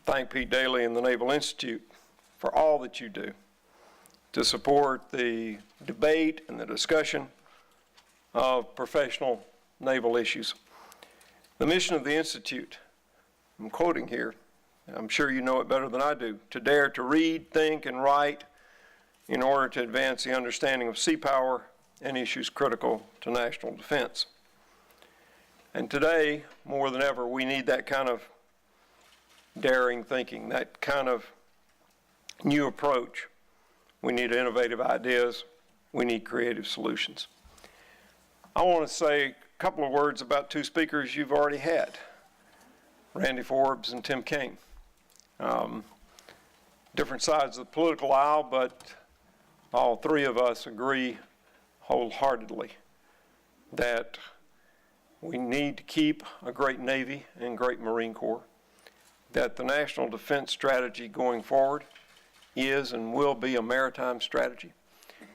thank Pete Daly and the Naval Institute for all that you do to support the debate and the discussion of professional naval issues. The mission of the Institute, I'm quoting here, I'm sure you know it better than I do, to dare to read, think, and write in order to advance the understanding of sea power and issues critical to national defense. And today, more than ever, we need that kind of daring thinking, that kind of new approach. We need innovative ideas. We need creative solutions. I want to say a couple of words about two speakers you've already had, Randy Forbes and Tim Kaine. Different sides of the political aisle, but all three of us agree wholeheartedly that we need to keep a great Navy and great Marine Corps, that the national defense strategy going forward is and will be a maritime strategy,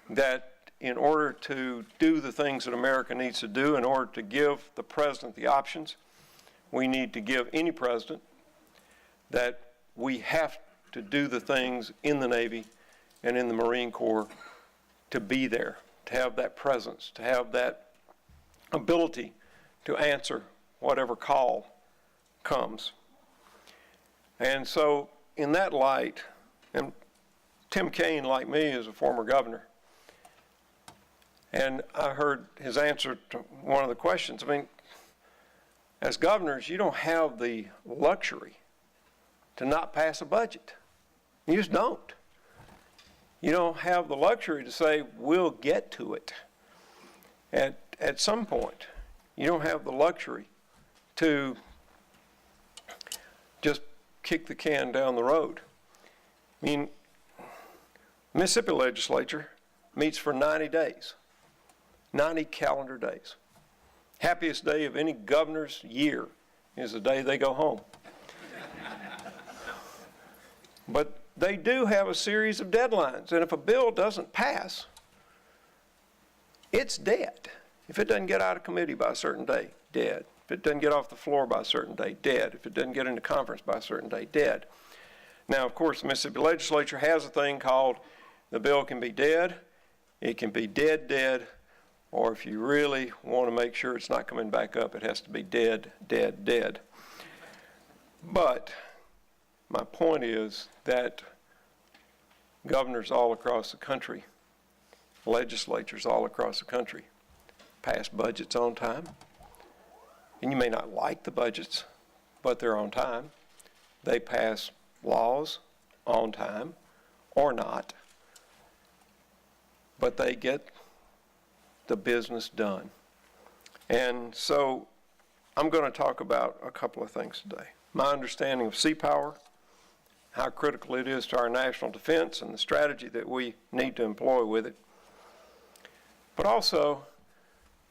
that in order to do the things that America needs to do, in order to give the president the options, we need to give any president that we have to do the things in the Navy and in the Marine Corps to be there, to have that presence, to have that ability to answer whatever call comes. And so in that light, and Tim Kaine, like me, is a former governor, and I heard his answer to one of the questions. I mean, as governors, you don't have the luxury to not pass a budget. You just don't. You don't have the luxury to say, we'll get to it at some point. You don't have the luxury to just kick the can down the road. I mean, Mississippi legislature meets for 90 days, 90 calendar days. Happiest day of any governor's year is the day they go home. But they do have a series of deadlines, and if a bill doesn't pass, it's dead. If it doesn't get out of committee by a certain day, dead. If it doesn't get off the floor by a certain day, dead. If it doesn't get into conference by a certain day, dead. Now, of course, the Mississippi legislature has a thing called the bill can be dead, it can be dead, or if you really want to make sure it's not coming back up, it has to be dead. But my point is that governors all across the country, legislatures all across the country, pass budgets on time. And you may not like the budgets, but they're on time. They pass laws on time or not, but they get the business done. And so I'm going to talk about a couple of things today. My understanding of sea power, how critical it is to our national defense and the strategy that we need to employ with it, but also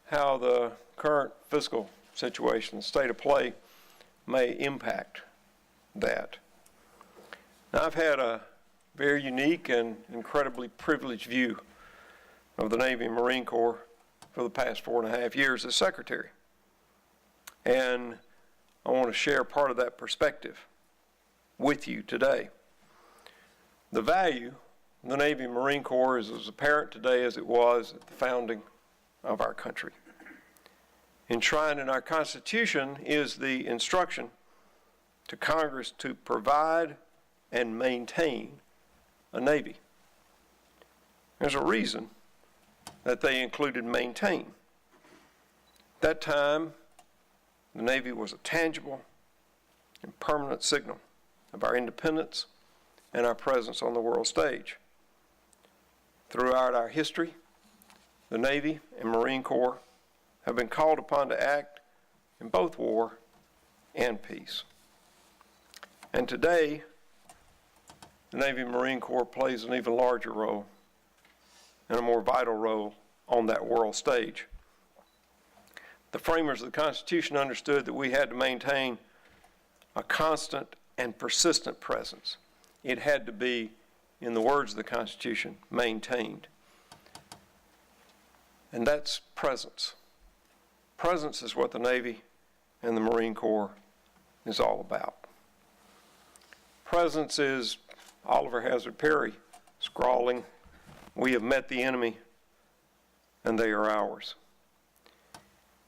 how the current fiscal situation, the state of play, may impact that. Now, I've had a very unique and incredibly privileged view of the Navy and Marine Corps for the past 4.5 years as Secretary. And I want to share part of that perspective with you today. The value of the Navy and Marine Corps is as apparent today as it was at the founding of our country. Enshrined in our Constitution is the instruction to Congress to provide and maintain a Navy. There's a reason that they included maintain. At that time, the Navy was a tangible and permanent signal of our independence and our presence on the world stage. Throughout our history, the Navy and Marine Corps have been called upon to act in both war and peace. And today, the Navy and Marine Corps plays an even larger role and a more vital role on that world stage. The framers of the Constitution understood that we had to maintain a constant and persistent presence. It had to be, in the words of the Constitution, maintained. And that's presence. Presence is what the Navy and the Marine Corps is all about. Presence is Oliver Hazard Perry scrawling, "We have met the enemy and they are ours."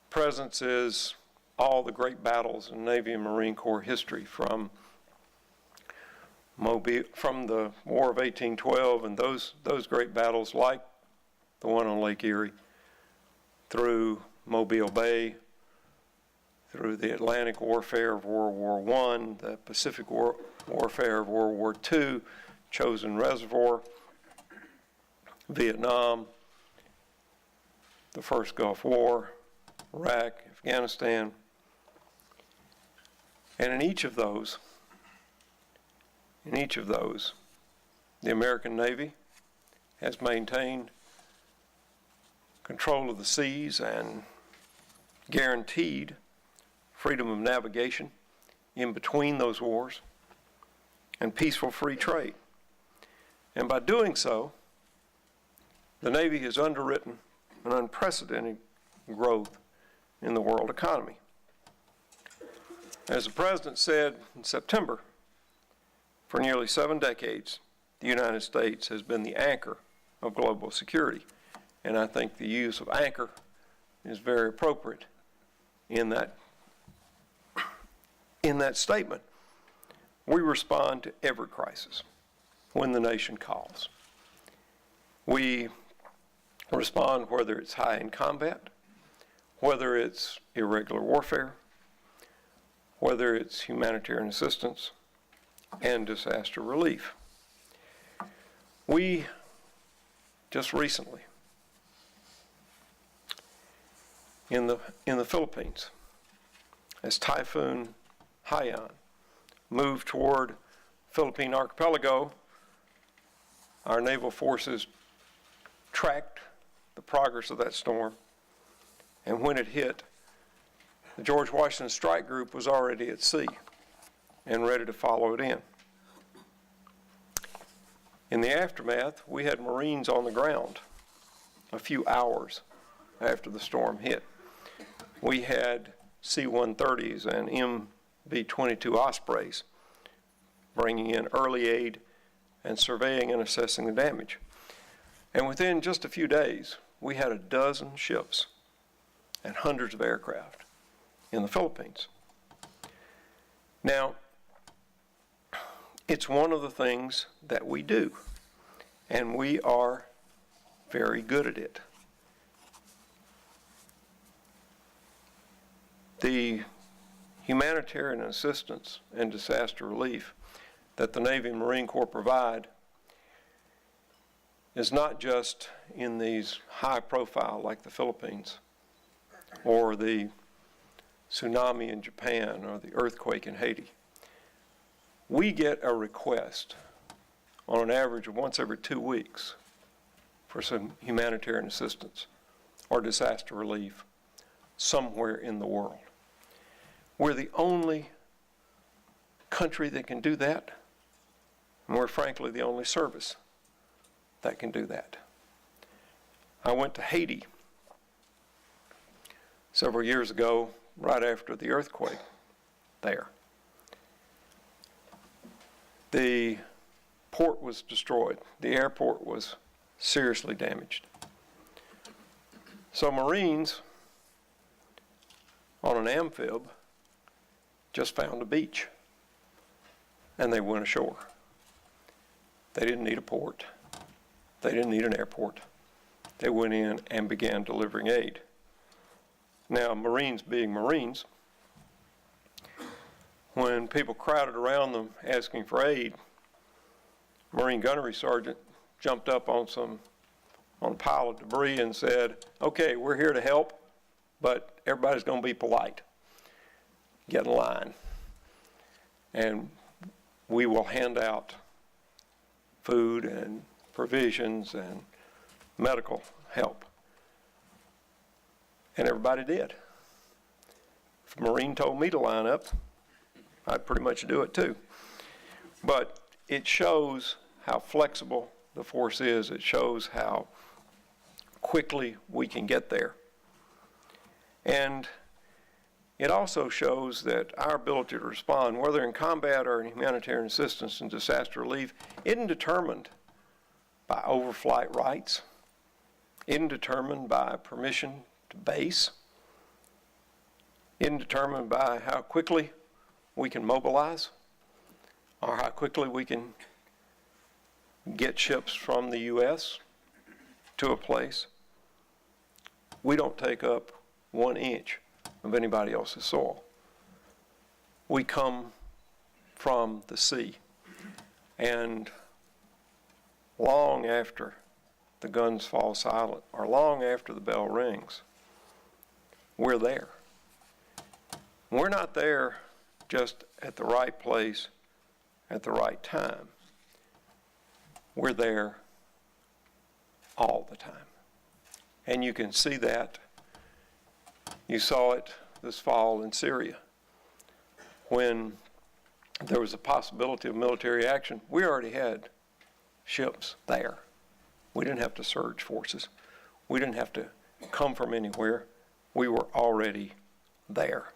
Presence is all the great battles in Navy and Marine Corps history, from the War of 1812 and those great battles like the one on Lake Erie, through Mobile Bay, through the Atlantic warfare of World War I, the Pacific warfare of World War II, Chosin Reservoir, Vietnam, the first Gulf War, Iraq, Afghanistan. And in each of those, the American Navy has maintained control of the seas and guaranteed freedom of navigation in between those wars and peaceful free trade. And by doing so, the Navy has underwritten an unprecedented growth in the world economy. As the President said in September, for nearly 7 decades, the United States has been the anchor of global security. And I think the use of anchor is very appropriate in that statement. We respond to every crisis when the nation calls. We respond whether it's high-end combat, whether it's irregular warfare, whether it's humanitarian assistance and disaster relief. We just recently, in the Philippines, as Typhoon Haiyan moved toward Philippine archipelago, our naval forces tracked the progress of that storm, and when it hit, the George Washington Strike Group was already at sea and ready to follow it in. In the aftermath, we had Marines on the ground a few hours after the storm hit. We had C-130s and MV-22 Ospreys bringing in early aid and surveying and assessing the damage. And within just a few days, we had a dozen ships and hundreds of aircraft in the Philippines. Now, it's one of the things that we do, and we are very good at it. The humanitarian assistance and disaster relief that the Navy and Marine Corps provide is not just in these high profile like the Philippines or the tsunami in Japan or the earthquake in Haiti. We get a request on an average of once every 2 weeks for some humanitarian assistance or disaster relief somewhere in the world. We're the only country that can do that, and we're frankly the only service that can do that. I went to Haiti several years ago, right after the earthquake there. The port was destroyed. The airport was seriously damaged. So Marines on an amphib just found a beach, and they went ashore. They didn't need a port. They didn't need an airport. They went in and began delivering aid. Now, Marines being Marines, when people crowded around them asking for aid, Marine Gunnery Sergeant jumped up on a pile of debris and said, "Okay, we're here to help, but everybody's going to be polite. Get in line. And we will hand out food and provisions and medical help." And everybody did. If a Marine told me to line up, I'd pretty much do it too. But it shows how flexible the force is. It shows how quickly we can get there. And it also shows that our ability to respond, whether in combat or in humanitarian assistance and disaster relief, isn't determined by overflight rights, isn't determined by permission to base, isn't determined by how quickly we can mobilize or how quickly we can get ships from the U.S. to a place. We don't take up 1 inch of anybody else's soil. We come from the sea, and long after the guns fall silent, or long after the bell rings, we're there. We're not there just at the right place at the right time. We're there all the time. And you can see that. You saw it this fall in Syria. When there was a possibility of military action, we already had ships there. We didn't have to surge forces. We didn't have to come from anywhere. We were already there.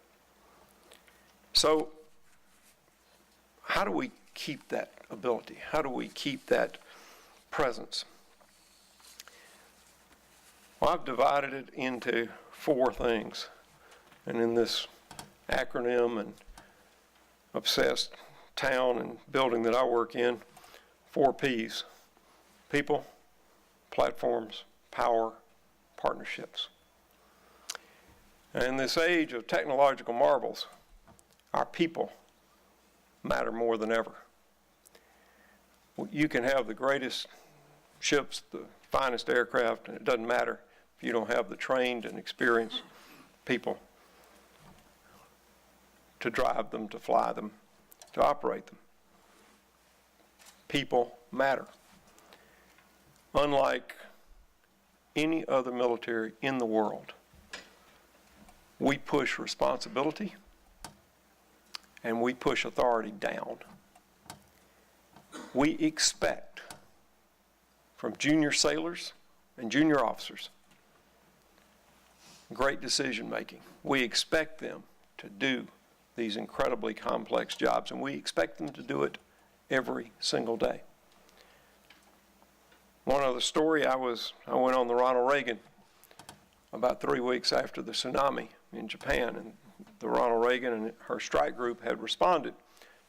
So how do we keep that ability? How do we keep that presence? Well, I've divided it into 4 things. And in this acronym and obsessed town and building that I work in, 4 P's: people, platforms, power, partnerships. And in this age of technological marvels, our people matter more than ever. You can have the greatest ships, the finest aircraft, and it doesn't matter if you don't have the trained and experienced people to drive them, to fly them, to operate them. People matter. Unlike any other military in the world, we push responsibility and we push authority down. We expect from junior sailors and junior officers great decision making. We expect them to do these incredibly complex jobs, and we expect them to do it every single day. One other story, I went on the Ronald Reagan about 3 weeks after the tsunami in Japan, and the Ronald Reagan and her strike group had responded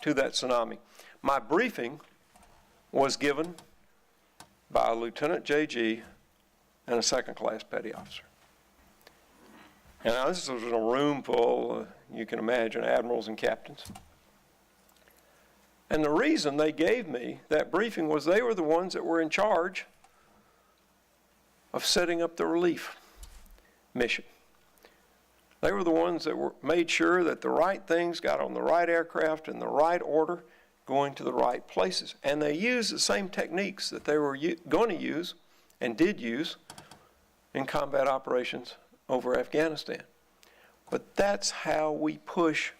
to that tsunami. My briefing was given by a Lieutenant JG and a second-class petty officer. And now this was in a room full, you can imagine, admirals and captains. And the reason they gave me that briefing was they were the ones that were in charge of setting up the relief mission. They were the ones that made sure that the right things got on the right aircraft in the right order, going to the right places. And they used the same techniques that they were going to use and did use in combat operations over Afghanistan. But that's how we push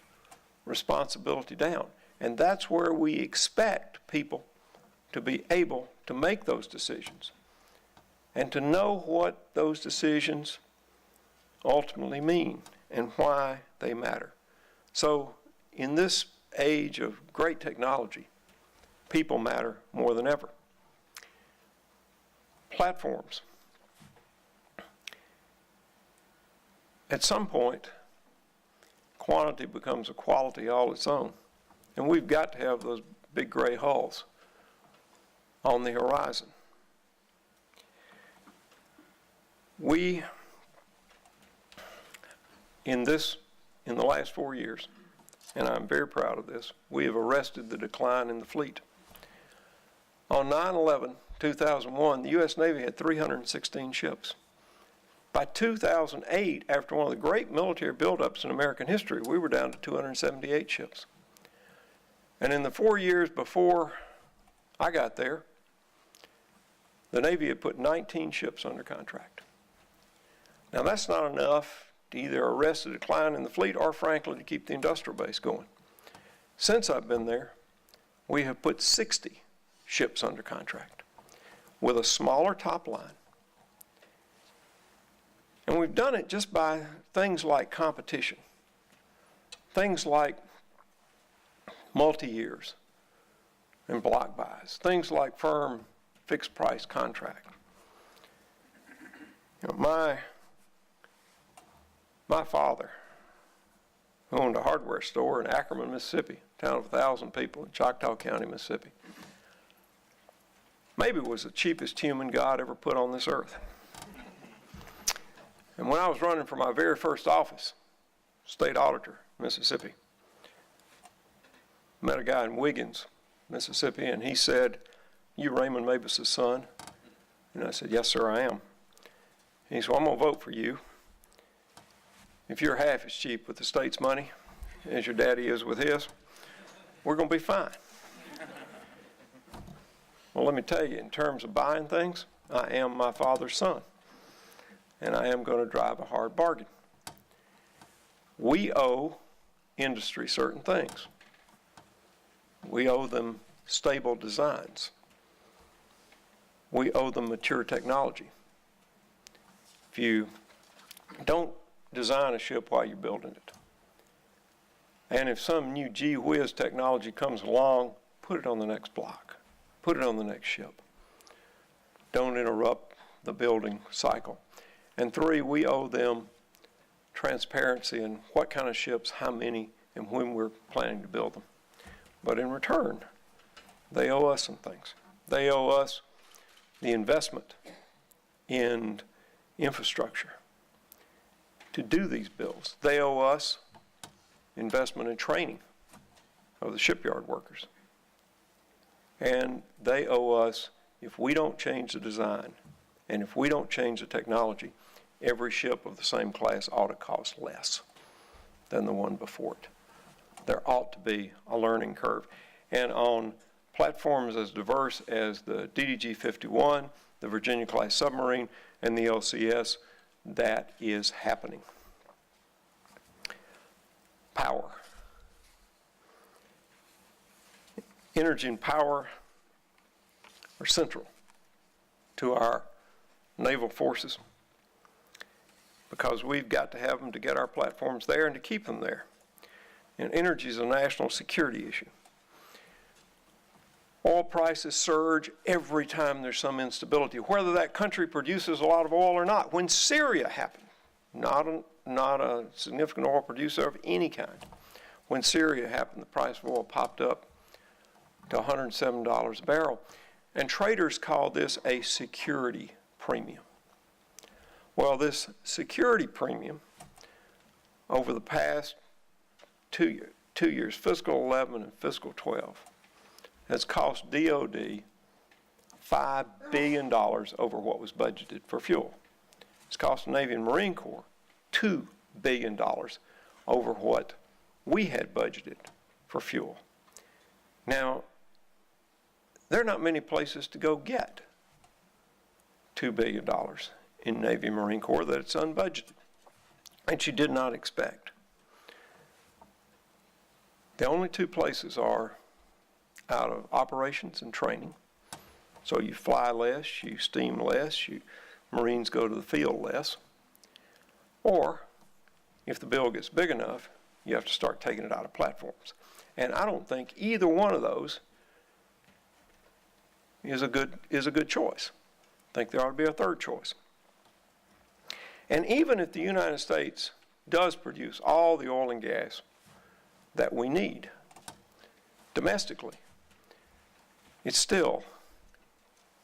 responsibility down. And that's where we expect people to be able to make those decisions and to know what those decisions ultimately mean and why they matter. So in this age of great technology, people matter more than ever. Platforms. At some point, quantity becomes a quality all its own. And we've got to have those big gray hulls on the horizon. We, in the last 4 years, and I'm very proud of this, we have arrested the decline in the fleet. On 9/11/2001, the U.S. Navy had 316 ships. By 2008, after one of the great military buildups in American history, we were down to 278 ships. And in the 4 years before I got there, the Navy had put 19 ships under contract. Now that's not enough to either arrest the decline in the fleet or, frankly, to keep the industrial base going. Since I've been there, we have put 60 ships under contract with a smaller top line. And we've done it just by things like competition. things like multi-years and block buys, things like firm fixed price contract. You know, my father owned a hardware store in Ackerman, Mississippi, a town of 1,000 people in Choctaw County, Mississippi. Maybe it was the cheapest human God ever put on this earth. And when I was running for my very first office, state auditor, Mississippi, met a guy in Wiggins, Mississippi, and he said, "You Raymond Mabus' son?" And I said, "Yes, sir, I am." And he said, "Well, I'm going to vote for you. If you're half as cheap with the state's money as your daddy is with his, we're going to be fine." Well, let me tell you, in terms of buying things, I am my father's son, and I am going to drive a hard bargain. We owe industry certain things. We owe them stable designs. We owe them mature technology. If you don't design a ship while you're building it, and if some new gee whiz technology comes along, put it on the next block. Put it on the next ship. Don't interrupt the building cycle. And 3, we owe them transparency in what kind of ships, how many, and when we're planning to build them. But in return, they owe us some things. They owe us the investment in infrastructure to do these builds. They owe us investment in training of the shipyard workers. And they owe us, if we don't change the design, and if we don't change the technology, every ship of the same class ought to cost less than the one before it. There ought to be a learning curve. And on platforms as diverse as the DDG-51, the Virginia-class submarine, and the LCS, that is happening. Power. Energy and power are central to our naval forces because we've got to have them to get our platforms there and to keep them there. And energy is a national security issue. Oil prices surge every time there's some instability, whether that country produces a lot of oil or not. When Syria happened, not a significant oil producer of any kind, when Syria happened, the price of oil popped up to $107 a barrel. And traders call this a security premium. Well, this security premium over the past two years, fiscal 11 and fiscal 12, has cost DOD $5 billion over what was budgeted for fuel. It's cost the Navy and Marine Corps $2 billion over what we had budgeted for fuel. Now, there are not many places to go get $2 billion in Navy and Marine Corps that it's unbudgeted, and you did not expect. The only 2 places are out of operations and training. So you fly less, you steam less, Marines go to the field less. Or, if the bill gets big enough, you have to start taking it out of platforms. And I don't think either one of those is a good choice. I think there ought to be a third choice. And even if the United States does produce all the oil and gas that we need domestically, it still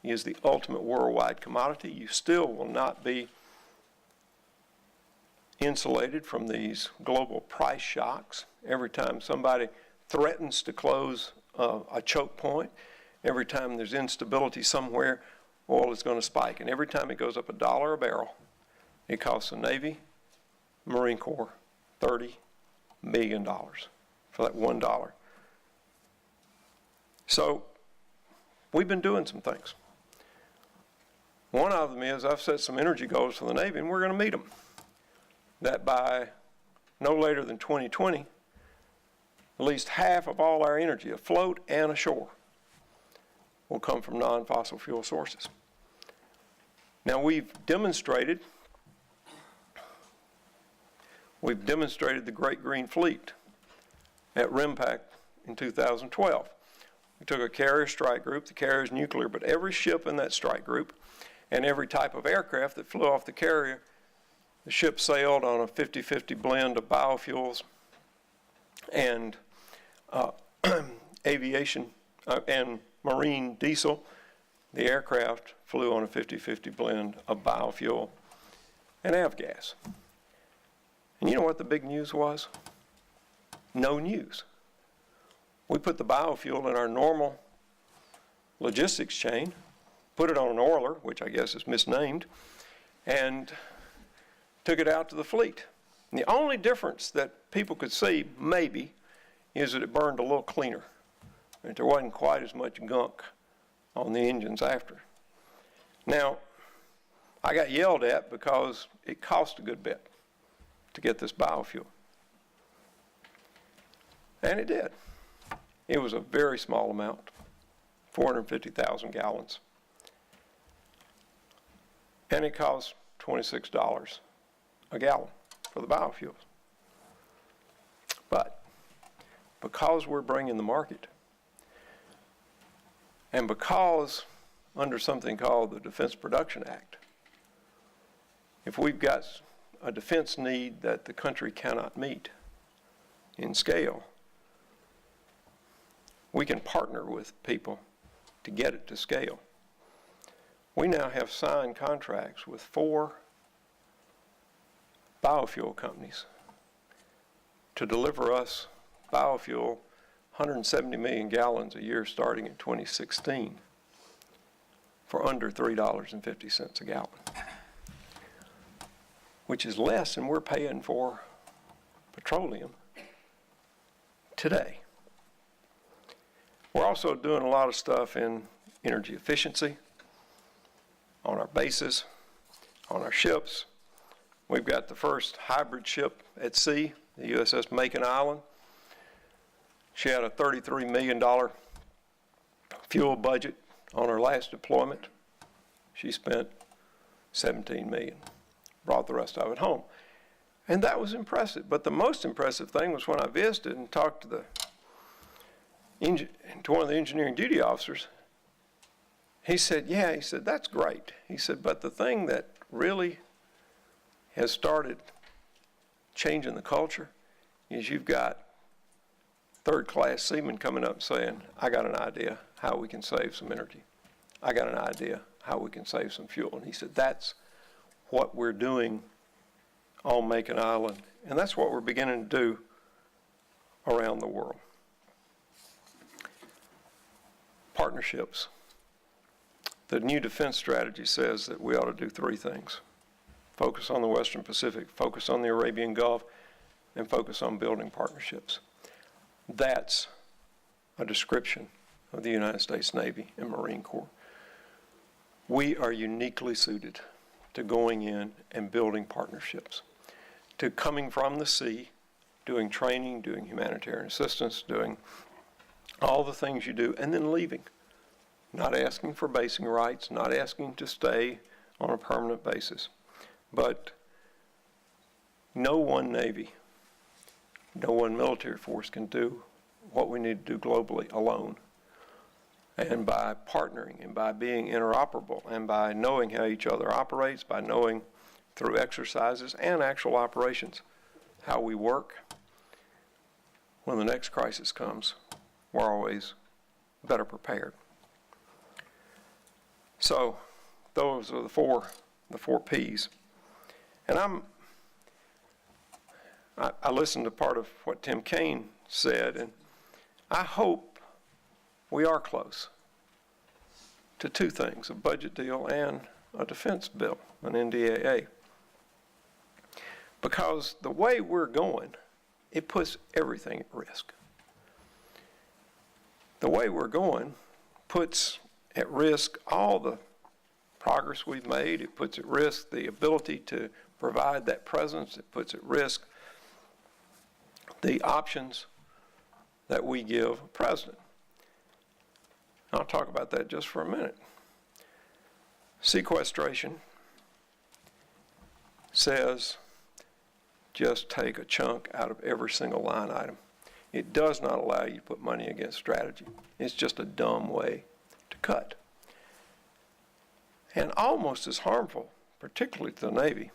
is the ultimate worldwide commodity. You still will not be insulated from these global price shocks. Every time somebody threatens to close a choke point, every time there's instability somewhere, oil is going to spike. And every time it goes up $1 a barrel, it costs the Navy, Marine Corps, $30 million for that $1. So we've been doing some things. One of them is I've set some energy goals for the Navy, and we're going to meet them. That by no later than 2020, at least half of all our energy, afloat and ashore, will come from non-fossil fuel sources. Now we've demonstrated the Great Green Fleet at RIMPAC in 2012. We took a carrier strike group, the carrier's nuclear, but every ship in that strike group and every type of aircraft that flew off the carrier, the ship sailed on a 50-50 blend of biofuels and aviation and marine diesel. The aircraft flew on a 50-50 blend of biofuel and avgas. And you know what the big news was? No news. We put the biofuel in our normal logistics chain, put it on an oiler, which I guess is misnamed, and took it out to the fleet. And the only difference that people could see, maybe, is that it burned a little cleaner. That there wasn't quite as much gunk on the engines after. Now, I got yelled at because it cost a good bit to get this biofuel. And it did. It was a very small amount, 450,000 gallons. And it cost $26 a gallon for the biofuels. But because we're bringing the market, and because under something called the Defense Production Act, if we've got a defense need that the country cannot meet in scale, we can partner with people to get it to scale. We now have signed contracts with 4 biofuel companies to deliver us biofuel, 170 million gallons a year starting in 2016 for under $3.50 a gallon, which is less than we're paying for petroleum today. We're also doing a lot of stuff in energy efficiency on our bases, on our ships. We've got the first hybrid ship at sea, the USS Macon Island. She had a $33 million fuel budget on her last deployment. She spent $17 million, brought the rest of it home. And that was impressive. But the most impressive thing was when I visited and talked to one of the engineering duty officers. He said, yeah, he said, that's great. He said, but the thing that really has started changing the culture is you've got third-class seamen coming up saying, I got an idea how we can save some energy. I got an idea how we can save some fuel. And he said, that's what we're doing on Macon Island, and that's what we're beginning to do around the world. Partnerships. The new defense strategy says that we ought to do 3 things. Focus on the Western Pacific, focus on the Arabian Gulf, and focus on building partnerships. That's a description of the United States Navy and Marine Corps. We are uniquely suited to going in and building partnerships, to coming from the sea, doing training, doing humanitarian assistance, doing all the things you do, and then leaving. Not asking for basing rights, not asking to stay on a permanent basis. But no one Navy, no one military force can do what we need to do globally alone. And by partnering and by being interoperable and by knowing how each other operates, by knowing through exercises and actual operations how we work, when the next crisis comes, we're always better prepared. So those are the four P's. And I listened to part of what Tim Kaine said, and I hope we are close to 2 things, a budget deal and a defense bill, an NDAA. Because the way we're going, it puts everything at risk. The way we're going puts at risk all the progress we've made. It puts at risk the ability to provide that presence. It puts at risk the options that we give a president. I'll talk about that just for a minute. Sequestration says just take a chunk out of every single line item. It does not allow you to put money against strategy. It's just a dumb way to cut. And almost as harmful, particularly to the Navy,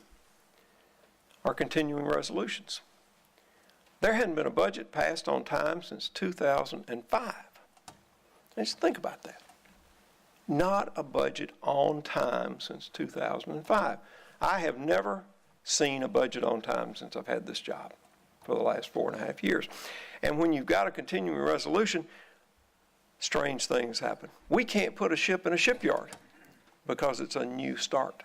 are continuing resolutions. There hadn't been a budget passed on time since 2005. Just think about that. Not a budget on time since 2005. I have never seen a budget on time since I've had this job for the last 4.5 years. And when you've got a continuing resolution, strange things happen. We can't put a ship in a shipyard because it's a new start.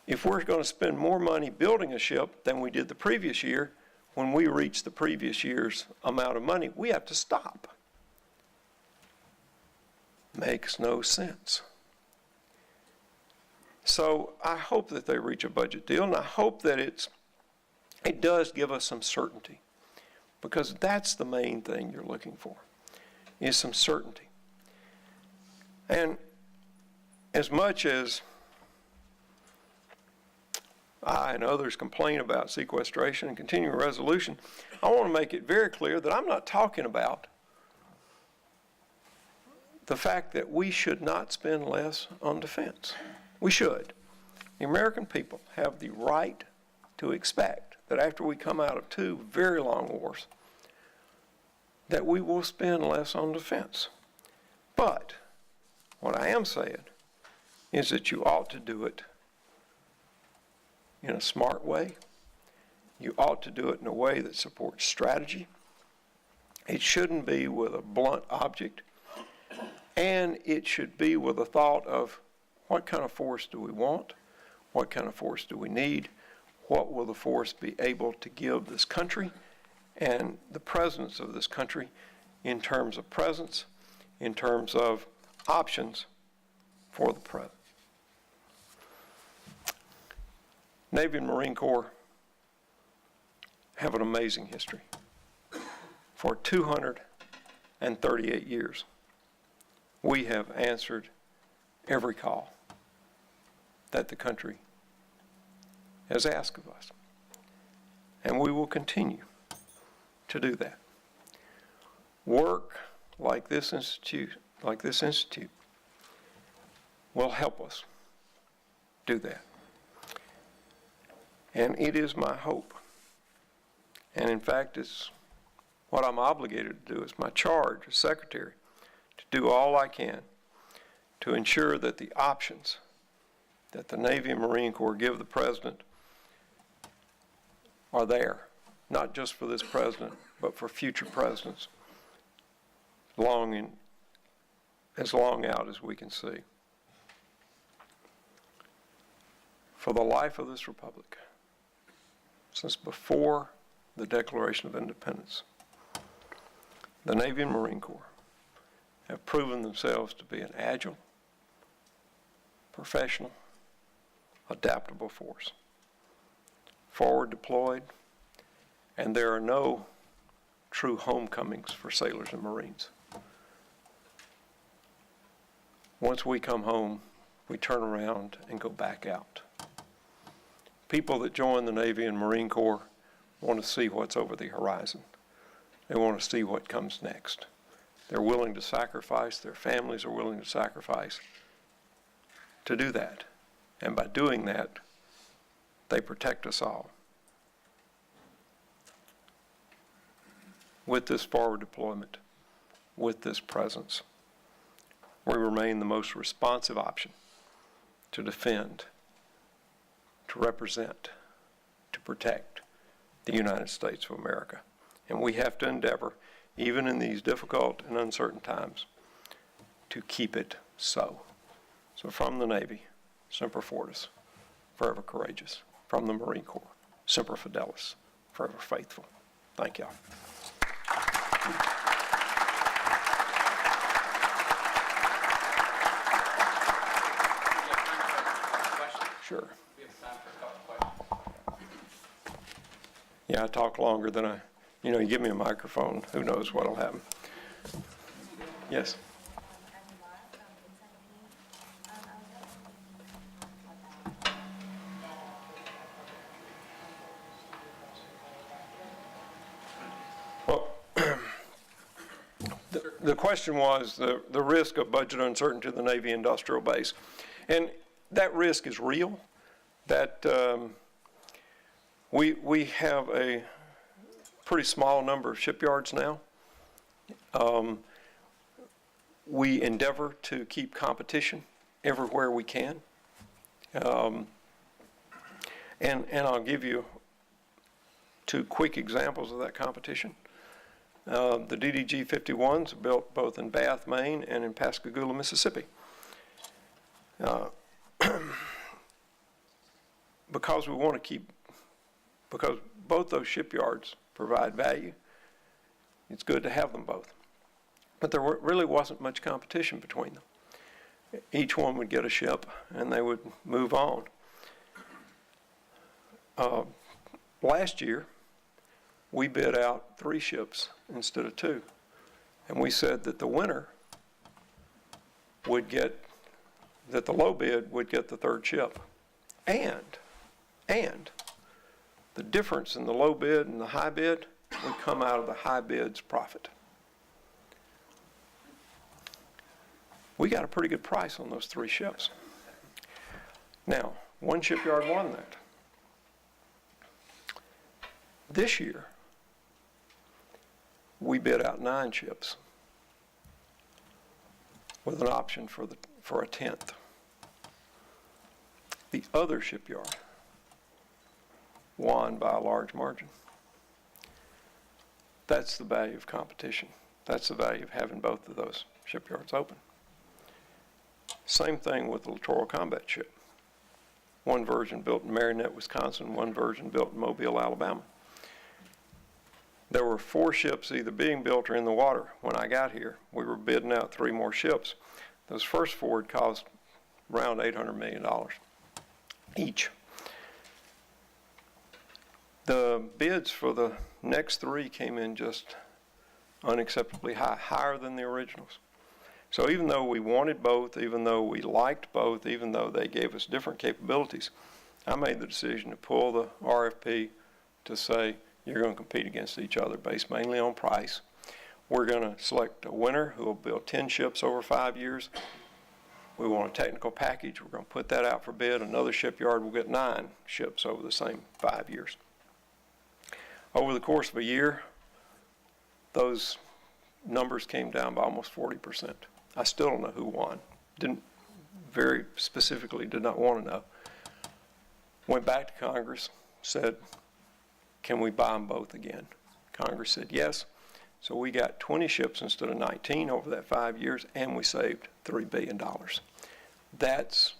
If we're going to spend more money building a ship than we did the previous year, when we reach the previous year's amount of money, we have to stop. Makes no sense. So I hope that they reach a budget deal, and I hope that it does give us some certainty, because that's the main thing you're looking for, is some certainty. And as much as I and others complain about sequestration and continuing resolution, I want to make it very clear that I'm not talking about the fact that we should not spend less on defense. We should. The American people have the right to expect that after we come out of 2 very long wars, that we will spend less on defense. But what I am saying is that you ought to do it in a smart way. You ought to do it in a way that supports strategy. It shouldn't be with a blunt object. And it should be with a thought of, what kind of force do we want? What kind of force do we need? What will the force be able to give this country and the presence of this country in terms of presence, in terms of options for the present? Navy and Marine Corps have an amazing history. For 238 years, we have answered every call that the country has asked of us. And we will continue to do that. Work like this institute will help us do that. And it is my hope, and in fact it's what I'm obligated to do, it's my charge as Secretary, to do all I can to ensure that the options that the Navy and Marine Corps give the President are there, not just for this President, but for future Presidents, as long out as we can see. For the life of this Republic, since before the Declaration of Independence, the Navy and Marine Corps have proven themselves to be an agile, professional, adaptable force, forward deployed, and there are no true homecomings for sailors and Marines. Once we come home, we turn around and go back out. People that join the Navy and Marine Corps want to see what's over the horizon. They want to see what comes next. They're willing to sacrifice, their families are willing to sacrifice to do that. And by doing that, they protect us all. With this forward deployment, with this presence, we remain the most responsive option to defend, to represent, to protect the United States of America. And we have to endeavor, even in these difficult and uncertain times, to keep it so. So from the Navy, Semper Fortis, forever courageous. From the Marine Corps, Semper Fidelis, forever faithful. Thank y'all. Sure. We have time for a couple questions. Yeah, I talk longer than you give me a microphone, who knows what'll happen. Yes. question was the risk of budget uncertainty to the Navy industrial base. And that risk is real. That we have a pretty small number of shipyards now. We endeavor to keep competition everywhere we can. And I'll give you 2 quick examples of that competition. The DDG 51s are built both in Bath, Maine, and in Pascagoula, Mississippi. Because we want to keep, because both those shipyards provide value, it's good to have them both. But there really wasn't much competition between them. Each one would get a ship, and they would move on. Last year, we bid out 3 ships instead of 2. And we said that the winner would get, that the low bid would get the 3rd ship. And the difference in the low bid and the high bid would come out of the high bid's profit. We got a pretty good price on those 3 ships. Now, one shipyard won that. This year, we bid out 9 ships with an option for a 10th. The other shipyard won by a large margin. That's the value of competition. That's the value of having both of those shipyards open. Same thing with the littoral combat ship. One version built in Marinette, Wisconsin, one version built in Mobile, Alabama. There were 4 ships either being built or in the water. When I got here, we were bidding out 3 more ships. Those first 4 had cost around $800 million each. The bids for the next 3 came in just unacceptably high, higher than the originals. So even though we wanted both, even though we liked both, even though they gave us different capabilities, I made the decision to pull the RFP to say, you're going to compete against each other based mainly on price. We're going to select a winner who will build 10 ships over 5 years. We want a technical package. We're going to put that out for bid. Another shipyard will get 9 ships over the same 5 years. Over the course of a year, those numbers came down by almost 40%. I still don't know who won. Didn't very specifically, did not want to know. Went back to Congress, said, can we buy them both again? Congress said yes. So we got 20 ships instead of 19 over that 5 years, and we saved $3 billion. That's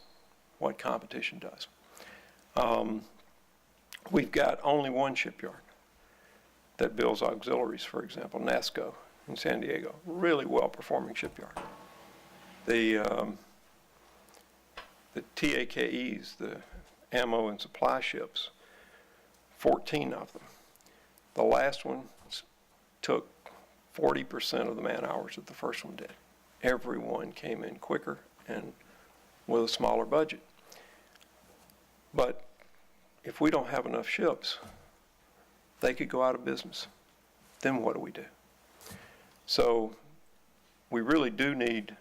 what competition does. We've got only one shipyard that builds auxiliaries, for example, NASCO in San Diego. Really well-performing shipyard. The TAKEs, the ammo and supply ships, 14 of them. The last one took 40% of the man hours that the first one did. Every one came in quicker and with a smaller budget. But if we don't have enough ships, they could go out of business. Then what do we do? So we really do need,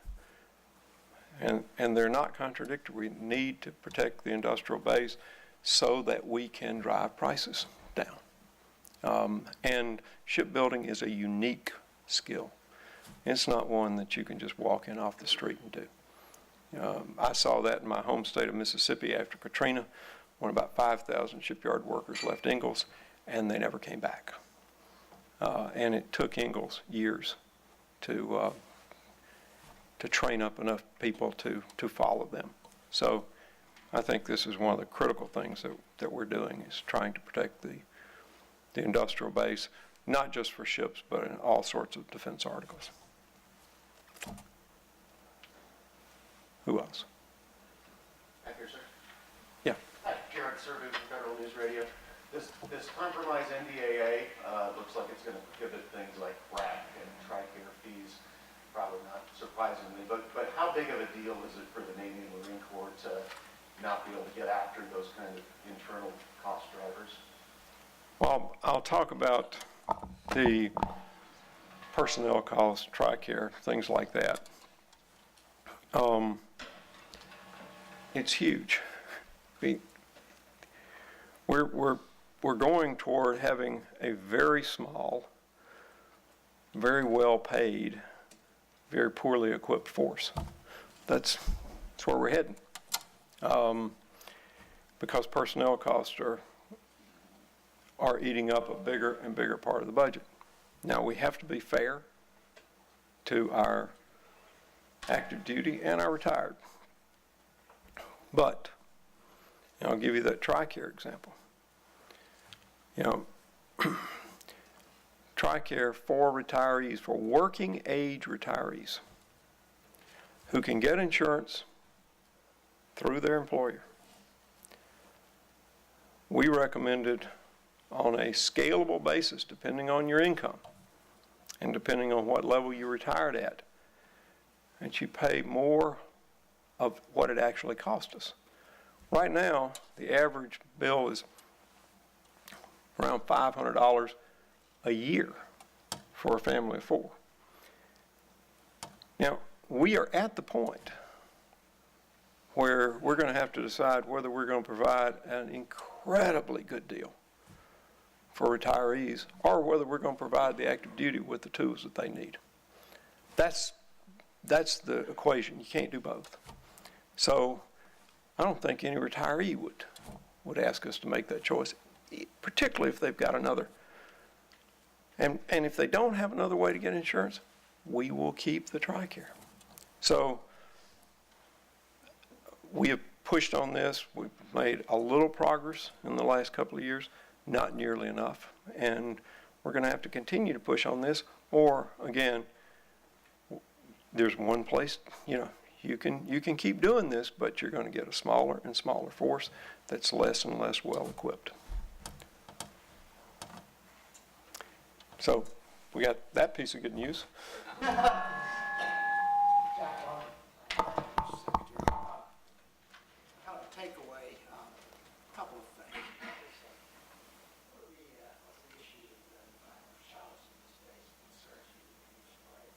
and they're not contradictory, we need to protect the industrial base so that we can drive prices down. And shipbuilding is a unique skill. It's not one that you can just walk in off the street and do. I saw that in my home state of Mississippi after Katrina, when about 5,000 shipyard workers left Ingalls, and they never came back. And it took Ingalls years to train up enough people to follow them. So I think this is one of the critical things that we're doing, is trying to protect the industrial base, not just for ships, but in all sorts of defense articles. Who else? Back here, sir. Yeah. Hi, Jared Serbu from Federal News Radio. This compromise NDAA looks like it's going to prohibit things like RAC and TRICARE fees, probably not surprisingly, but how big of a deal is it for the Navy and Marine Corps to not be able to get after those kind of internal cost drivers? Well, I'll talk about the personnel costs, TRICARE, things like that. It's huge. We're going toward having a very small, very well paid, very poorly equipped force. That's where we're heading. Because personnel costs are eating up a bigger and bigger part of the budget. Now, we have to be fair to our active duty and our retired. But, and I'll give you that TRICARE example. You know, TRICARE for retirees, for working age retirees who can get insurance through their employer. We recommended on a scalable basis, depending on your income and depending on what level you retired at, that you pay more of what it actually cost us. Right now, the average bill is around $500 a year for a family of 4. Now, we are at the point where we're going to have to decide whether we're going to provide an incredibly good deal for retirees or whether we're going to provide the active duty with the tools that they need. That's the equation. You can't do both. So I don't think any retiree would ask us to make that choice, particularly if they've got another. And if they don't have another way to get insurance, we will keep the TRICARE. So we have pushed on this. We've made a little progress in the last couple of years, not nearly enough. And we're going to have to continue to push on this, or again, there's one place, you know, you can keep doing this, but you're going to get a smaller and smaller force that's less and less well equipped. So we got that piece of good news. Kind of takeaway, a couple of things. The issue that Charles in this case concerns you, right?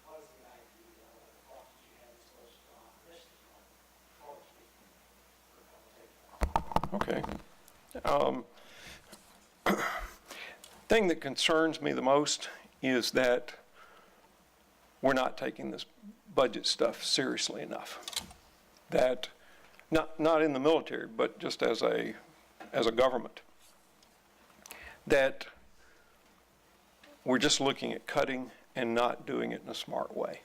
What is the idea of the fault that you had so strong risk for a couple of Okay. Thing that concerns me the most is that we're not taking this budget stuff seriously enough. That not in the military, but just as a government, that we're just looking at cutting and not doing it in a smart way.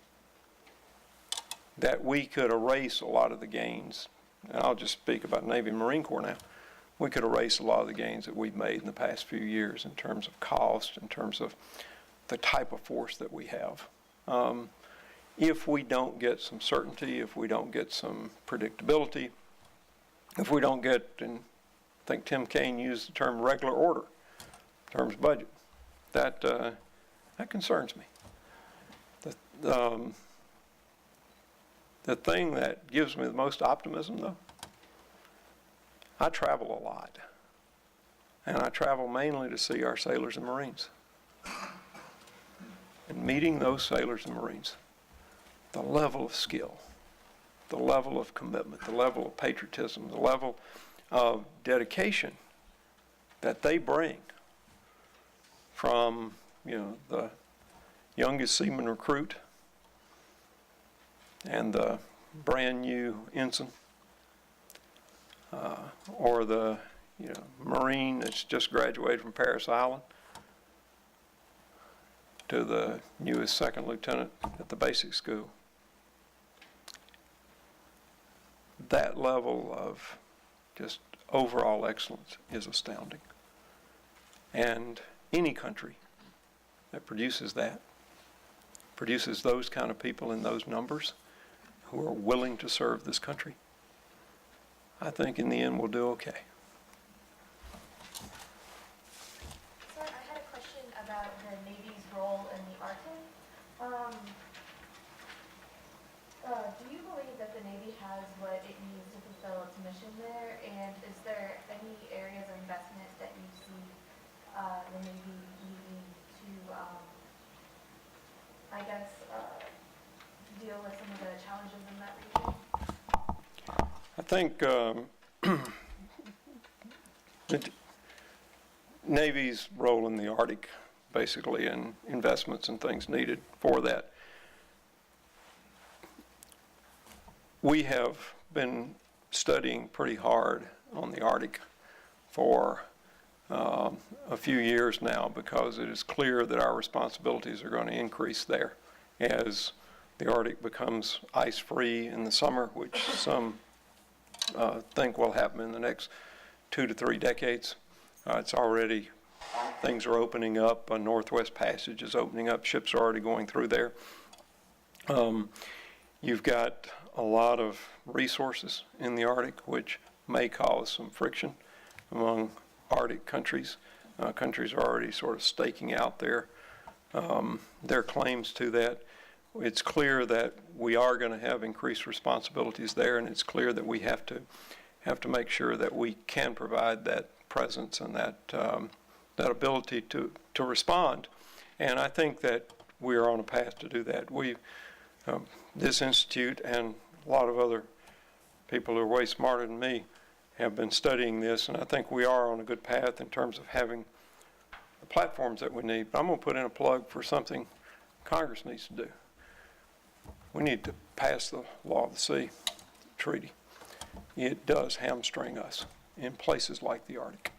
That we could erase a lot of the gains, and I'll just speak about Navy and Marine Corps now. We could erase a lot of the gains that we've made in the past few years in terms of cost, in terms of the type of force that we have. If we don't get some certainty, if we don't get some predictability, if we don't get, and I think Tim Kaine used the term regular order in terms of budget, that concerns me. The thing that gives me the most optimism, though, I travel a lot, and I travel mainly to see our sailors and Marines. And meeting those sailors and Marines, the level of skill, the level of commitment, the level of patriotism, the level of dedication that they bring from, you know, the youngest seaman recruit and the brand new ensign, or the Marine that's just graduated from Paris Island, to the newest second lieutenant at the basic school. That level of just overall excellence is astounding. And any country that produces that, produces those kind of people in those numbers who are willing to serve this country, I think in the end we'll do okay. So I had a question about the Navy's role in the Arctic. Do you believe that the Navy has what it needs to fulfill its mission there? And is there any areas of investment that you see the Navy needing to, to fulfill its mission? And if so, what are those areas? And what are the areas of investment that you see the Navy needing to fulfill its mission there? And is there any areas of investment that you see the Navy needing to fulfill its mission there? And if so, what are those areas? think the Navy's role in the Arctic, basically, and investments and things needed for that. We have been studying pretty hard on the Arctic for a few years now, because it is clear that our responsibilities are going to increase there as the Arctic becomes ice-free in the summer, which some think will happen in the next 2 to 3 decades. It's already, things are opening up. A Northwest Passage is opening up. Ships are already going through there. You've got a lot of resources in the Arctic, which may cause some friction among Arctic countries. Countries are already sort of staking out their claims to that. It's clear that we are going to have increased responsibilities there, and it's clear that we have to make sure that we can provide that presence and that ability to respond. And I think that we are on a path to do that. This institute and a lot of other people who are way smarter than me have been studying this, and I think we are on a good path in terms of having the platforms that we need. But I'm going to put in a plug for something Congress needs to do. We need to pass the Law of the Sea treaty. It does hamstring us in places like the Arctic.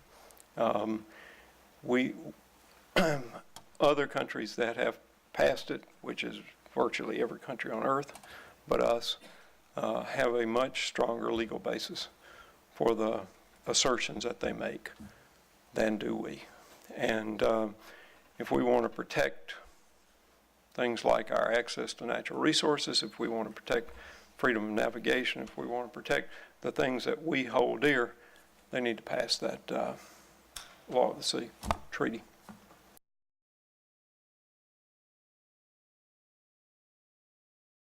Other countries that have passed it, which is virtually every country on earth but us, have a much stronger legal basis for the assertions that they make than do we. And if we want to protect things like our access to natural resources, if we want to protect freedom of navigation, if we want to protect the things that we hold dear, they need to pass that Law of the Sea treaty.